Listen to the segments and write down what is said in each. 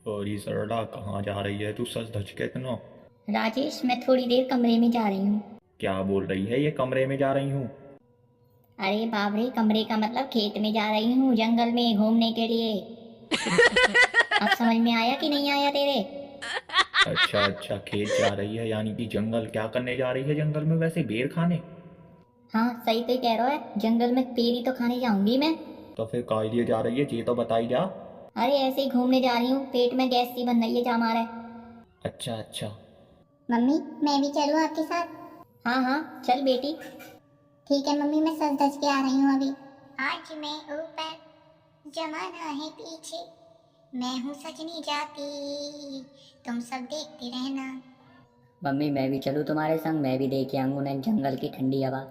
और ये सरला कहाँ जा रही है तू? सच धज के इतना राजेश, मैं थोड़ी देर कमरे में जा रही हूँ। क्या बोल रही है ये? कमरे में जा रही हूँ? अरे बाप रे, कमरे का मतलब खेत में जा रही हूँ, जंगल में घूमने के लिए। अब समझ में आया कि नहीं आया तेरे? अच्छा अच्छा, खेत जा रही है यानी कि जंगल। क्या करने जा रही है जंगल में वैसे? बेर खाने? हाँ सही तो कह रहा है, जंगल में पेड़ ही तो खाने जाऊंगी मैं। तो फिर काय लिए जा रही है ये तो बताई जा। अरे ऐसे ही घूमने जा रही हूँ, पेट में गैस सी बन रही है जा मारे। अच्छा अच्छा। मम्मी, मैं भी चलूँ आपके साथ? हाँ हाँ, चल बेटी। ठीक है मम्मी, मैं सज धज के आ रही हूँ अभी। आज मैं ऊपर, जमाना है पीछे, मैं हूँ सजनी जाती, तुम सब देखते रहना। मम्मी मैं भी चलूँ तुम्हारे संग, मैं भी देख के आऊँ ना जंगल की ठंडी हवा।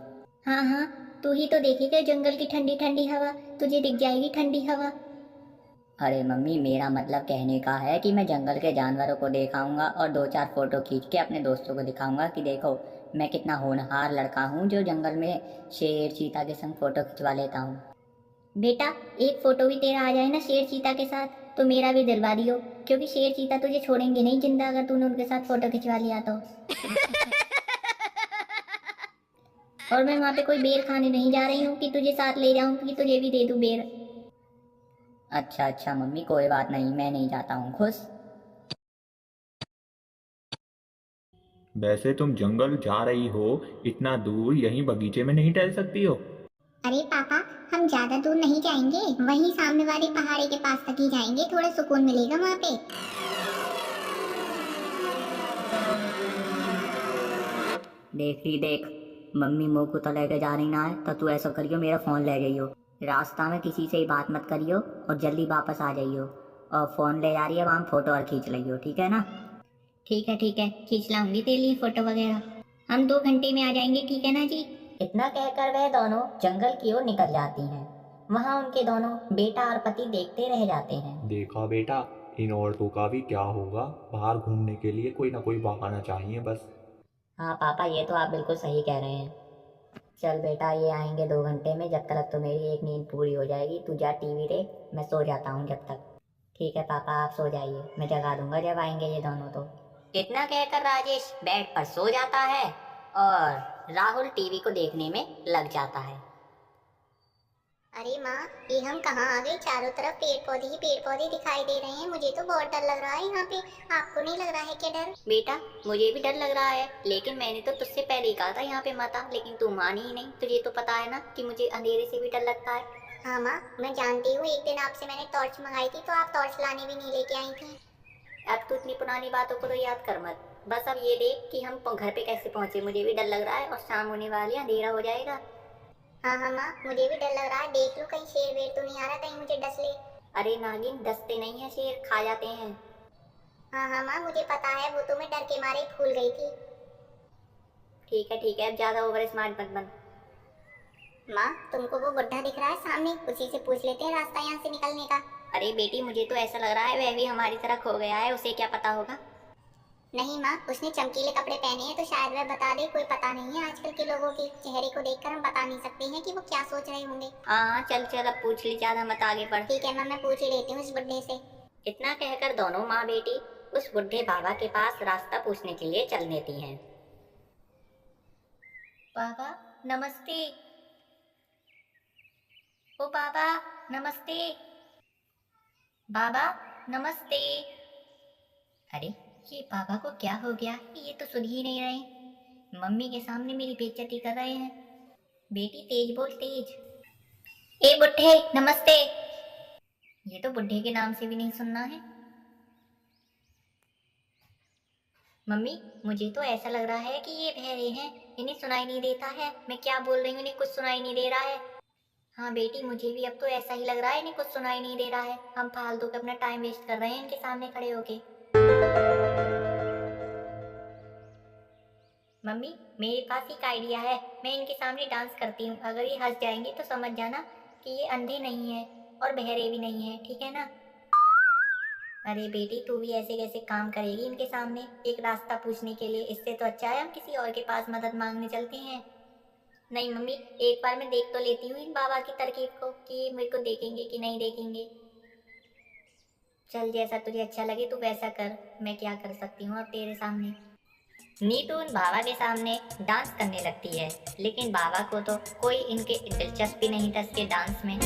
हाँ हाँ, तू ही तो देखेगा जंगल की ठंडी ठंडी हवा, तुझे दिख जाएगी ठंडी हवा। अरे मम्मी मेरा मतलब कहने का है कि मैं जंगल के जानवरों को दिखाऊंगा और 2-4 फोटो खींच के अपने दोस्तों को दिखाऊंगा कि देखो मैं कितना होनहार लड़का हूँ जो जंगल में शेर चीता के संग फोटो खिंचवा लेता हूँ। बेटा, एक फोटो भी तेरा आ जाए ना शेर चीता के साथ, तो मेरा भी दिलवा दियो, क्योंकि शेर चीता तुझे छोड़ेंगे नहीं जिंदा अगर तूने उनके साथ फोटो खिंचवा लिया तो। और मैं वहाँ पे कोई बेर खाने नहीं जा रही हूँ कि तुझे साथ ले जाऊँ कि तुझे भी दे दूँ बेर। अच्छा अच्छा मम्मी कोई बात नहीं, मैं नहीं जाता हूँ, खुश। वैसे तुम जंगल जा रही हो इतना दूर, यहीं बगीचे में नहीं टहल सकती हो? अरे पापा, हम ज्यादा दूर नहीं जाएंगे, वहीं सामने वाली पहाड़ी के पास तक ही जाएंगे, थोड़ा सुकून मिलेगा वहाँ पे। देख ही देख, मम्मी मुँह को तो लेके जा रही ना है तो तू ऐसा करियो मेरा फ़ोन ले जाइयो। रास्ता में किसी से ही बात मत करियो और जल्दी वापस आ जाइयो। और फ़ोन ले जा रही है वहाँ फोटो और खींच लियो, ठीक है ना? ठीक है, खींच लाऊंगी तेरे लिए फोटो वगैरह। हम 2 घंटे में आ जाएंगे, ठीक है ना जी? इतना कहकर वह दोनों जंगल की ओर निकल जाती हैं। वहाँ उनके दोनों बेटा और पति देखते रह जाते हैं। देखा बेटा, इन औरतों का भी क्या होगा। बाहर घूमने के लिए कोई ना कोई बहाना चाहिए बस। हाँ पापा ये तो आप बिल्कुल सही कह रहे हैं। चल बेटा ये आएंगे 2 घंटे में, जब तक तो मेरी एक नींद पूरी हो जाएगी। तू जा टीवी देख, मैं सो जाता हूँ जब तक। ठीक है पापा आप सो जाइए, मैं जगा दूंगा जब आएंगे ये दोनों तो। इतना कहकर राजेश बेड पर सो जाता है और राहुल टीवी को देखने में लग जाता है। अरे माँ, ये हम कहाँ आ गए? चारों तरफ पेड़ पौधे ही पेड़ पौधे दिखाई दे रहे हैं, मुझे तो बहुत डर लग रहा है यहाँ पे। आपको नहीं लग रहा है क्या डर? बेटा मुझे भी डर लग रहा है, लेकिन मैंने तो तुझसे पहले ही कहा था यहाँ पे मत आ, लेकिन तू मानी ही नहीं। तुझे तो पता है ना कि मुझे अंधेरे से भी डर लगता है। हाँ माँ, मैं जानती हूँ, एक दिन आपसे मैंने टॉर्च मंगाई थी तो आप टॉर्च लाने भी नहीं लेके आई थी। अब तू इतनी पुरानी बातों को तो याद कर मत। बस अब ये देख कि हम घर पे कैसे पहुंचे, मुझे भी डर लग रहा है और शाम होने वाली है, अंधेरा हो जाएगा। हाँ हाँ माँ, मुझे भी डर लग रहा है, देख लो कहीं शेर वेर तो नहीं आ रहा, कहीं मुझे डस ले। अरे नागिन डसते नहीं है शेर, खा जाते हैं। हाँ हाँ माँ, मुझे पता है, वो तो मैं डर के मारे भूल गई थी। ठीक है अब ज्यादा ओवर स्मार्ट मत बन। माँ, तुमको वो बुड्ढा दिख रहा है सामने, उसी से पूछ लेते हैं रास्ता यहाँ से निकलने का। अरे बेटी मुझे तो ऐसा लग रहा है वह भी हमारी तरह खो गया है, उसे क्या पता होगा। नहीं माँ, उसने चमकीले कपड़े पहने हैं तो शायद वह बता दे, कोई पता नहीं है, आजकल के लोगों के चेहरे को देखकर हम बता नहीं सकते हैं कि वो क्या सोच रहे होंगे। हाँ चल चल अब पूछ ली, ज्यादा मत आगे बढ़। ठीक है माँ, मैं पूछ ही लेती हूँ इस बुड्ढे से। इतना कहकर दोनों माँ बेटी उस बुढ़े बाबा के पास रास्ता पूछने के लिए चल देती हैं। बाबा नमस्ते। ओ बाबा नमस्ते। बाबा नमस्ते। अरे ये बाबा को क्या हो गया, ये तो सुन ही नहीं रहे। मम्मी के सामने मेरी बेइज्जती कर रहे हैं। बेटी तेज बोल तेज। ए बुढ़े नमस्ते। ये तो बुढ़े के नाम से भी नहीं सुनना है। मम्मी मुझे तो ऐसा लग रहा है कि ये बहरे हैं, इन्हें सुनाई नहीं देता है मैं क्या बोल रही हूँ, इन्हें कुछ सुनाई नहीं दे रहा है। हाँ बेटी मुझे भी अब तो ऐसा ही लग रहा है, इन्हें कुछ सुनाई नहीं दे रहा है, हम फालतू का अपना टाइम वेस्ट कर रहे हैं इनके सामने खड़े होके। मम्मी मेरे पास एक आइडिया है, मैं इनके सामने डांस करती हूँ, अगर ये हंस जाएंगे तो समझ जाना कि ये अंधे नहीं है और बहरे भी नहीं है, ठीक है ना? अरे बेटी तू भी ऐसे कैसे काम करेगी इनके सामने एक रास्ता पूछने के लिए, इससे तो अच्छा है हम किसी और के पास मदद मांगने चलते हैं। नहीं मम्मी, एक बार मैं देख तो लेती हूँ इन बाबा की तरकीब को कि ये मेरे को देखेंगे कि नहीं देखेंगे। चल जैसा तुझे अच्छा लगे तू वैसा कर, मैं क्या कर सकती हूँ अब तेरे सामने। नीतू उन बाबा के सामने डांस करने लगती है, लेकिन बाबा को तो कोई इनके दिलचस्पी नहीं था इसके डांस में।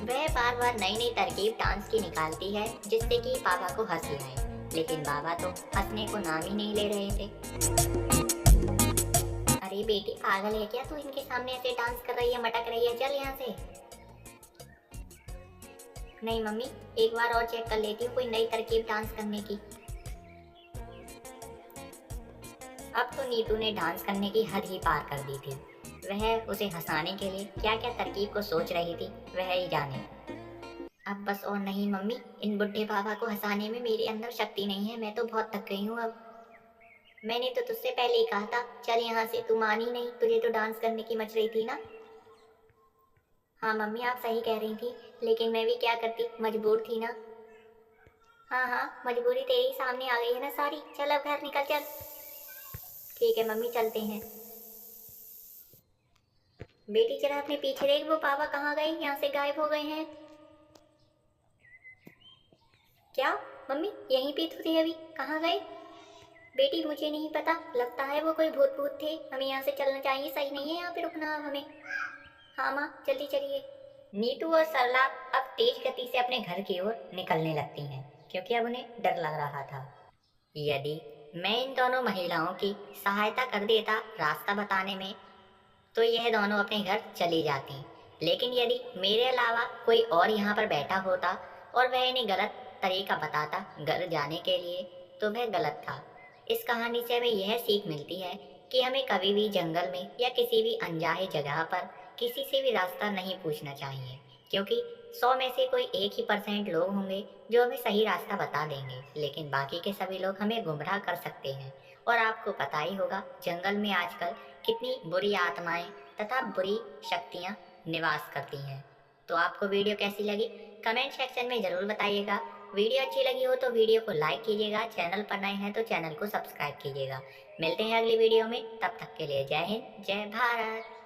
वह बार बार नई नई तरकीब डांस की निकालती है जिससे कि बाबा को हंसी आए, लेकिन बाबा तो हंसने को नाम ही नहीं ले रहे थे। अरे बेटी पागल है क्या तू, इनके सामने ऐसे डांस कर रही है, मटक रही है, चल यहाँ से। नहीं मम्मी, एक बार और चेक कर लेती हूँ कोई नई तरकीब डांस करने की। अब तो नीतू ने डांस करने की हद ही पार कर दी थी। वह उसे हंसाने के लिए क्या क्या तरकीब को सोच रही थी वह ही जाने। अब बस और नहीं मम्मी, इन बुढ़े बाबा को हंसाने में मेरे अंदर शक्ति नहीं है, मैं तो बहुत थक गई हूँ अब। मैंने तो तुझसे पहले ही कहा था चल यहाँ से, तू मानी नहीं, तुझे तो डांस करने की मच रही थी ना। हाँ मम्मी आप सही कह रही थी, लेकिन मैं भी क्या करती, मजबूर थी ना। हाँ हाँ मजबूरी तेरे ही सामने आ गई है ना सारी, चल अब घर निकल चल। ठीक है मम्मी चलते हैं। बेटी जरा अपने पीछे देख, वो पापा कहाँ गए, यहाँ से गायब हो गए हैं। क्या मम्मी यहीं पे तो थे अभी, कहाँ गए। बेटी मुझे नहीं पता, लगता है वो कोई भूत भूत थे, हमें यहाँ से चलना चाहिए, सही नहीं है यहाँ पे रुकना अब हमें। हाँ माँ जल्दी चलिए। नीतू और सरला अब तेज गति से अपने घर की ओर निकलने लगती हैं, क्योंकि अब उन्हें डर लग रहा था। यदि मैं इन दोनों महिलाओं की सहायता कर देता रास्ता बताने में, तो यह दोनों अपने घर चली जाती। लेकिन यदि मेरे अलावा कोई और यहाँ पर बैठा होता और वह इन्हें गलत तरीका बताता घर जाने के लिए, तो वह गलत था। इस कहानी से हमें यह सीख मिलती है कि हमें कभी भी जंगल में या किसी भी अनजाने जगह पर किसी से भी रास्ता नहीं पूछना चाहिए, क्योंकि 100 में से कोई 1% लोग होंगे जो हमें सही रास्ता बता देंगे, लेकिन बाकी के सभी लोग हमें गुमराह कर सकते हैं। और आपको पता ही होगा जंगल में आजकल कितनी बुरी आत्माएं तथा बुरी शक्तियां निवास करती हैं। तो आपको वीडियो कैसी लगी कमेंट सेक्शन में ज़रूर बताइएगा। वीडियो अच्छी लगी हो तो वीडियो को लाइक कीजिएगा, चैनल पर नए हैं तो चैनल को सब्सक्राइब कीजिएगा। मिलते हैं अगली वीडियो में, तब तक के लिए जय हिंद जय भारत।